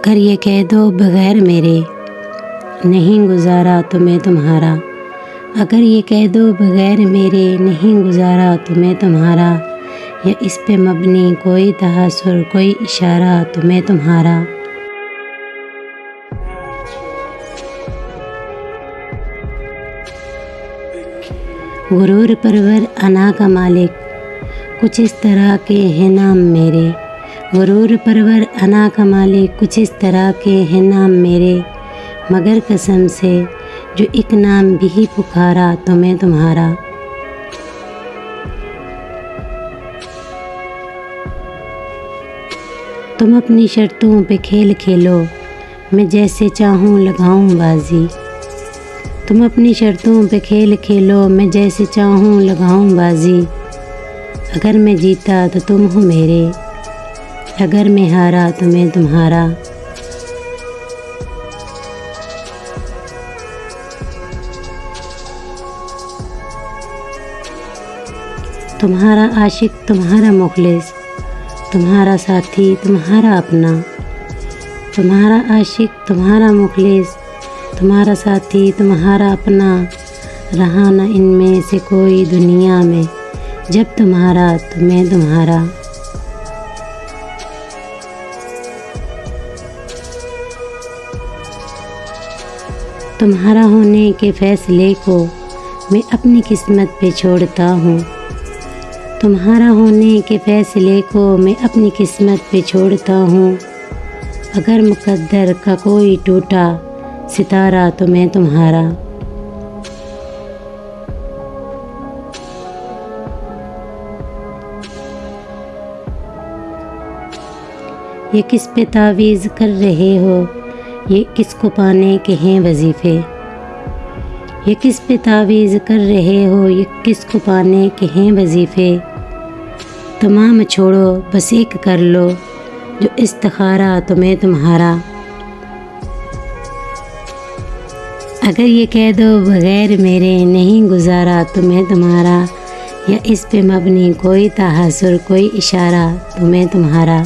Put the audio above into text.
اگر یہ کہہ دو بغیر میرے نہیں گزارا تمہیں تمہارا، اگر یہ کہہ دو بغیر میرے نہیں گزارا تمہیں تمہارا، یا اس پہ مبنی کوئی تحسر کوئی اشارہ تمہیں تمہارا۔ غرور پرور انا کا مالک کچھ اس طرح کے ہیں نام میرے، غرور پرور انا کا مالک کچھ اس طرح کے ہیں نام میرے، مگر قسم سے جو ایک نام بھی پکارا تمہیں تمہارا۔ تم اپنی شرطوں پہ کھیل کھیلو میں جیسے چاہوں لگاؤں بازی، تم اپنی شرطوں پہ کھیل کھیلو میں جیسے چاہوں لگاؤں بازی، اگر میں جیتا تو تم ہو میرے، اگر میں ہارا تو میں تمہارا۔ تمہارا عاشق تمہارا مخلص، تمہارا ساتھی تمہارا اپنا، تمہارا عاشق تمہارا مخلص، تمہارا ساتھی تمہارا اپنا، رہا نہ ان میں سے کوئی دنیا میں، جب تمہارا تو میں تمہارا۔ تمہارا ہونے کے فیصلے کو میں اپنی قسمت پہ چھوڑتا ہوں، تمہارا ہونے کے فیصلے کو میں اپنی قسمت پہ چھوڑتا ہوں، اگر مقدر کا کوئی ٹوٹا ستارہ تو میں تمہارا۔ یہ کس پہ تعویذ کر رہے ہو، یہ کس کو پانے کے ہیں وظیفے، یہ کس پہ تعویذ کر رہے ہو، یہ کس کو پانے کے ہیں وظیفے، تمام چھوڑو بس ایک کر لو جو استخارہ تمہیں تمہارا۔ اگر یہ کہہ دو بغیر میرے نہیں گزارا تمہیں تمہارا، یا اس پہ مبنی کوئی تحسر کوئی اشارہ تمہیں تمہارا۔